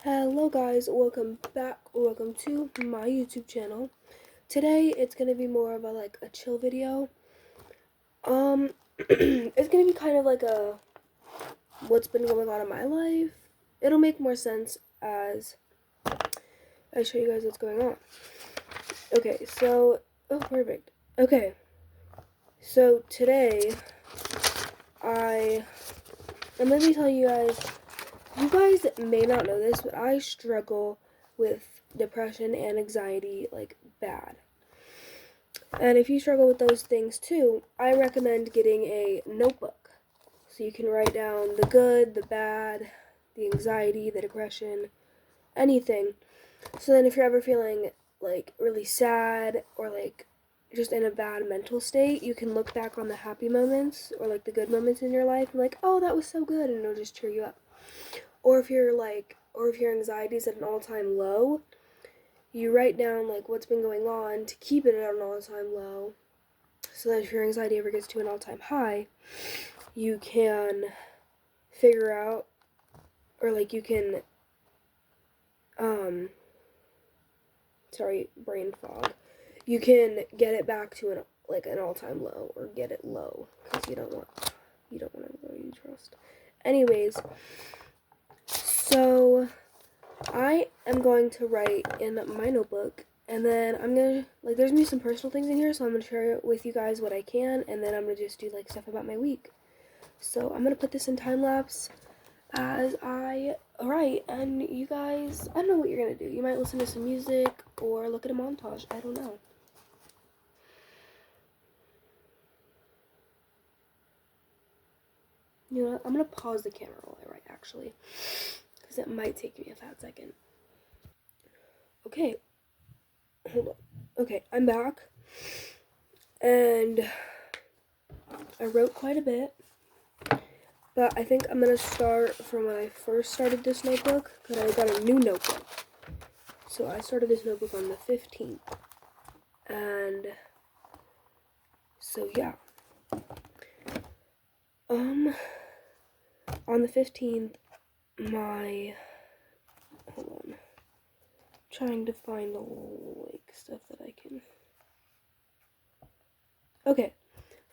Hello guys, welcome back, welcome to my YouTube channel. Today it's gonna be more of a chill video. It's gonna be kind of like a what's been going on in my life. It'll make more sense as I show you guys what's going on. Okay, so perfect. Okay. So today I'm gonna be telling you guys may not know this, but I struggle with depression and anxiety like bad. And if you struggle with those things too, I recommend getting a notebook. So you can write down the good, the bad, the anxiety, the depression, anything. So then if you're ever feeling like really sad or like just in a bad mental state, you can look back on the happy moments or like the good moments in your life and like, oh, that was so good, and it'll just cheer you up. Or if your anxiety is at an all-time low, you write down like what's been going on to keep it at an all-time low, so that if your anxiety ever gets to an all-time high, you can figure out, or like you can brain fog, you can get it back to an all-time low, or get it low, because you don't want anybody you trust. Anyways, so I am going to write in my notebook, and then I'm gonna, there's gonna be some personal things in here, so I'm gonna share with you guys what I can, and then I'm gonna just do stuff about my week. So I'm gonna put this in time lapse as I write, and you guys, I don't know what you're gonna do. You might listen to some music or look at a montage. I don't know. You know what? I'm gonna pause the camera while I write, actually, because it might take me a fat second. Okay, hold on. Okay, I'm back, and I wrote quite a bit, but I think I'm gonna start from when I first started this notebook, because I got a new notebook. So I started this notebook on the 15th, and so yeah. On the 15th, hold on, trying to find the stuff that I can. Okay,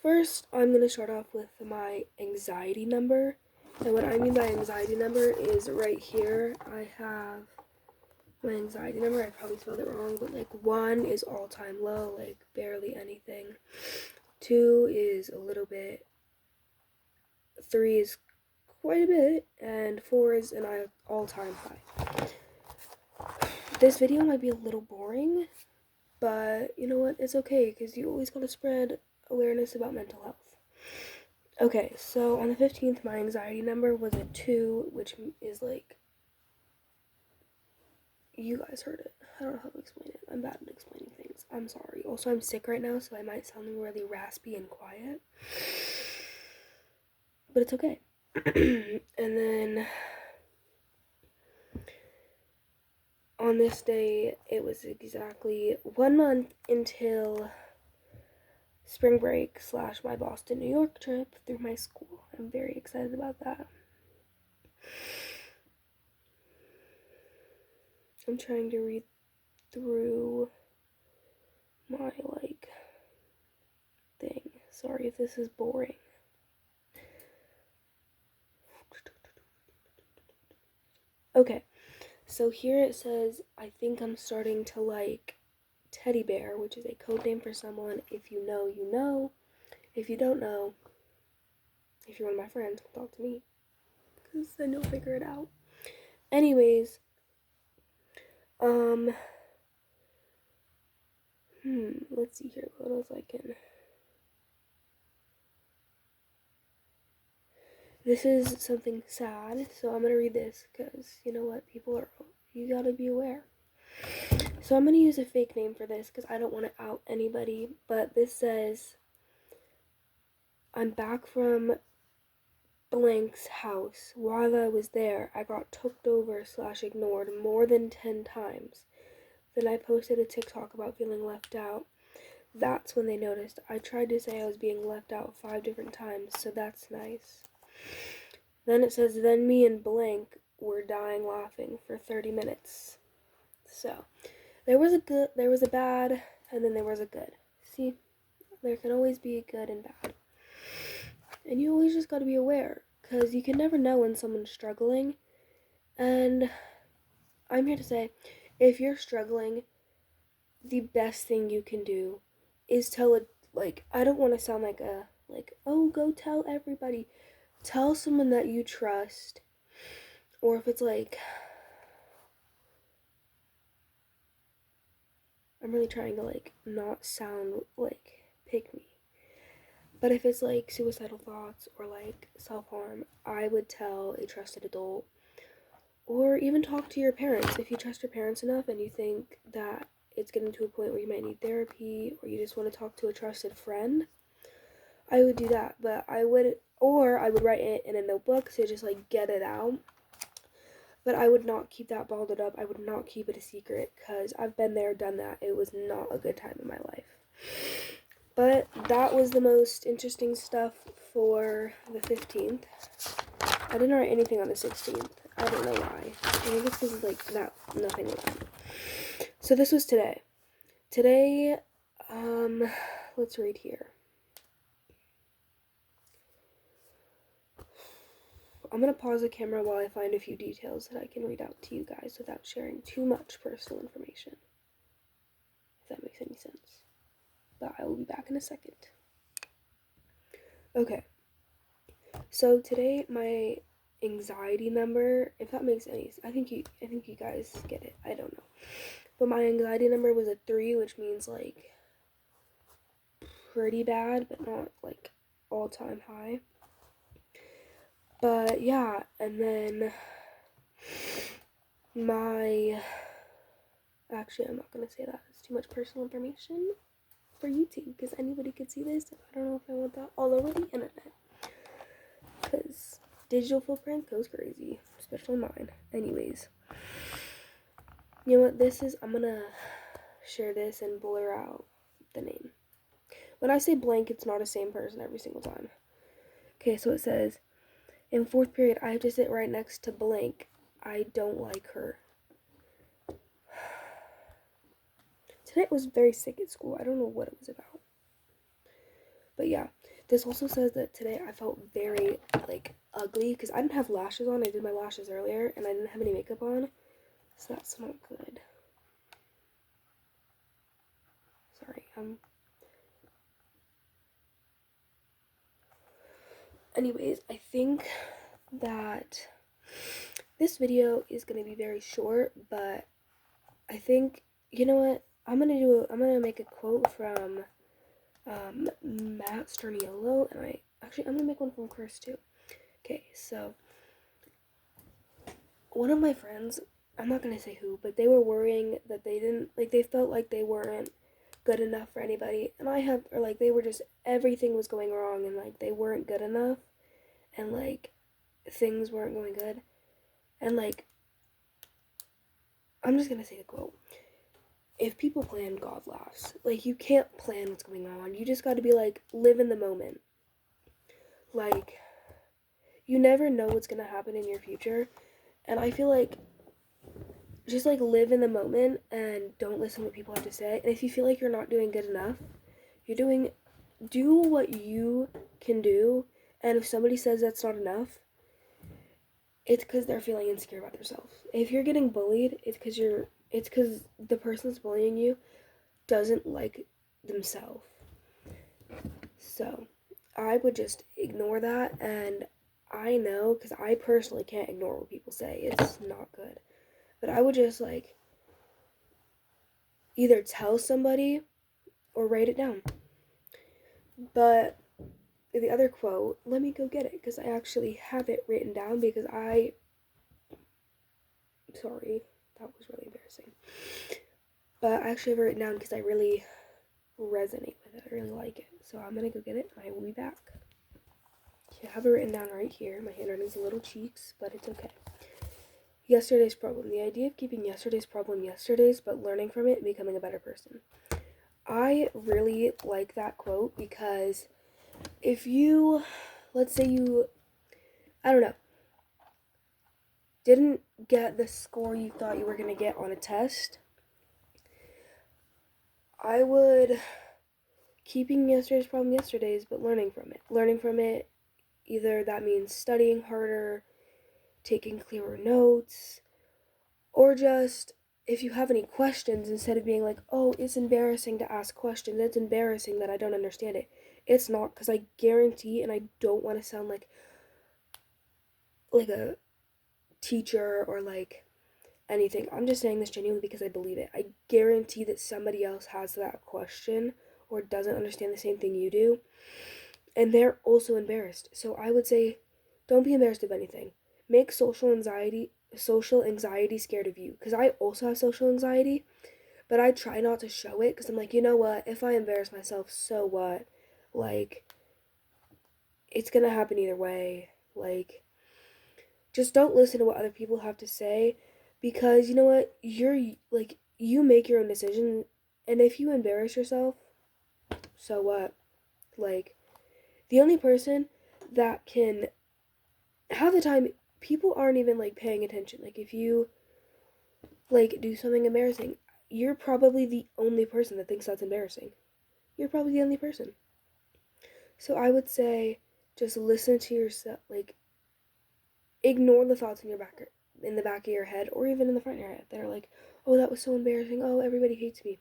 first I'm gonna start off with my anxiety number, and what I mean by anxiety number is right here. I have my anxiety number. I probably spelled it wrong, but 1 is all-time low, barely anything. 2 is a little bit. 3 is quite a bit, and 4 is an all-time high. This video might be a little boring, but you know what? It's okay, because you always gotta spread awareness about mental health. Okay, so on the 15th, my anxiety number was a 2, which is you guys heard it. I don't know how to explain it. I'm bad at explaining things. I'm sorry. Also, I'm sick right now, so I might sound really raspy and quiet. But it's okay. And then on this day, it was exactly 1 month until spring break / my Boston, New York trip through my school. I'm very excited about that. I'm trying to read through my thing. Sorry if this is boring. Okay, so here it says, I think I'm starting to like teddy bear, which is a code name for someone. If you know, you know. If you don't know, if you're one of my friends, talk to me, because then you'll figure it out. Anyways, let's see here, what else I can. This is something sad, so I'm gonna read this, because you know what, you gotta be aware. So I'm gonna use a fake name for this, because I don't want to out anybody, but this says, I'm back from blank's house. While I was there, I got tooked over / ignored more than 10 times. Then I posted a TikTok about feeling left out. That's when they noticed. I tried to say I was being left out 5 different times, so that's nice. Then it says, then me and blank were dying laughing for 30 minutes. So, there was a good, there was a bad, and then there was a good. See, there can always be a good and bad. And you always just gotta be aware, because you can never know when someone's struggling. And I'm here to say, if you're struggling, the best thing you can do is tell it, like, I don't want to sound like oh, go tell everybody. Tell someone that you trust. Or if it's like, I'm really trying to, like, not sound like pick me. But if it's like suicidal thoughts or like self-harm, I would tell a trusted adult. Or even talk to your parents. If you trust your parents enough and you think that it's getting to a point where you might need therapy or you just want to talk to a trusted friend, I would do that. But I would write it in a notebook to just like get it out. But I would not keep that bottled up. I would not keep it a secret because I've been there, done that. It was not a good time in my life. But that was the most interesting stuff for the 15th. I didn't write anything on the 16th. I don't know why. I think it's because like that nothing was on. So this was today. Today, let's read here. I'm going to pause the camera while I find a few details that I can read out to you guys without sharing too much personal information. If that makes any sense. But I will be back in a second. Okay. So today my anxiety number, if that makes any sense, I think you guys get it. I don't know. But my anxiety number was a 3, which means like pretty bad, but not like all-time high. But yeah, and then actually, I'm not going to say that. It's too much personal information for YouTube, because anybody could see this. I don't know if I want that all over the internet. Because digital footprint goes crazy, especially mine. Anyways. You know what this is? I'm going to share this and blur out the name. When I say blank, it's not the same person every single time. Okay, so it says, in 4th period, I have to sit right next to blank. I don't like her. Today I was very sick at school. I don't know what it was about. But yeah, this also says that today I felt very, like, ugly. Because I didn't have lashes on. I did my lashes earlier. And I didn't have any makeup on. So that's not good. Sorry. Anyways, I think that this video is going to be very short, but I think, you know what, I'm going to make a quote from Matt Sturniolo, and I'm going to make one from Chris too. Okay, so one of my friends, I'm not going to say who, but they were worrying that they felt like they weren't good enough for anybody, and they were just, everything was going wrong, and like they weren't good enough, and like things weren't going good, and like I'm just gonna say the quote. If people plan, God laughs. Like, you can't plan what's going on. You just gotta be like, live in the moment. Like, you never know what's gonna happen in your future, and I feel like just like live in the moment and don't listen to what people have to say. And if you feel like you're not doing good enough, do what you can do. And if somebody says that's not enough, it's because they're feeling insecure about themselves. If you're getting bullied, it's because the person that's bullying you doesn't like themselves. So I would just ignore that, and I know, because I personally can't ignore what people say. It's not good. But I would just like either tell somebody or write it down. But the other quote, let me go get it, because I actually have it written down, because sorry, that was really embarrassing. But I actually have it written down because I really resonate with it. I really like it. So I'm going to go get it, and I will be back. I have it written down right here. My handwriting's a little cheeks, but it's okay. Yesterday's problem. The idea of keeping yesterday's problem yesterday's, but learning from it and becoming a better person. I really like that quote, because if you, let's say you, I don't know, didn't get the score you thought you were going to get on a test, I would keeping yesterday's problem yesterday's, but learning from it. Learning from it, either that means studying harder, taking clearer notes, or just if you have any questions, instead of being like, oh, it's embarrassing to ask questions, it's embarrassing that I don't understand it. It's not, because I guarantee, and I don't want to sound like a teacher or like anything. I'm just saying this genuinely because I believe it. I guarantee that somebody else has that question or doesn't understand the same thing you do, and they're also embarrassed. So I would say, don't be embarrassed of anything. Make social anxiety scared of you, because I also have social anxiety, but I try not to show it because I'm like, you know what? If I embarrass myself, so what? Like, it's gonna happen either way. Like, just don't listen to what other people have to say, because you know what? You make your own decision, and if you embarrass yourself, so what? Like, the only person that can, half the time, people aren't even like paying attention. Like, if you like do something embarrassing, you're probably the only person that thinks that's embarrassing. You're probably the only person. So I would say just listen to yourself, like ignore the thoughts in the back of your head, or even in the front of your head that are like, "Oh, that was so embarrassing. Oh, everybody hates me."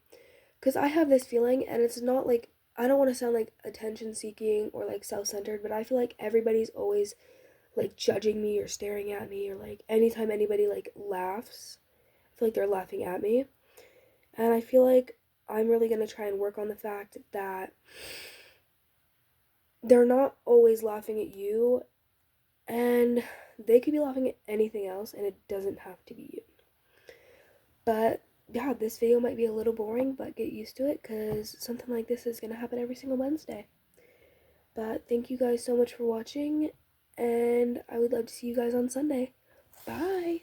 Cuz I have this feeling, and it's not like, I don't want to sound like attention seeking or like self-centered, but I feel like everybody's always like judging me or staring at me, or like anytime anybody like laughs, I feel like they're laughing at me. And I feel like I'm really going to try and work on the fact that they're not always laughing at you, and they could be laughing at anything else, and it doesn't have to be you. But yeah, this video might be a little boring, but get used to it, because something like this is going to happen every single Wednesday. But thank you guys so much for watching, and I would love to see you guys on Sunday. Bye!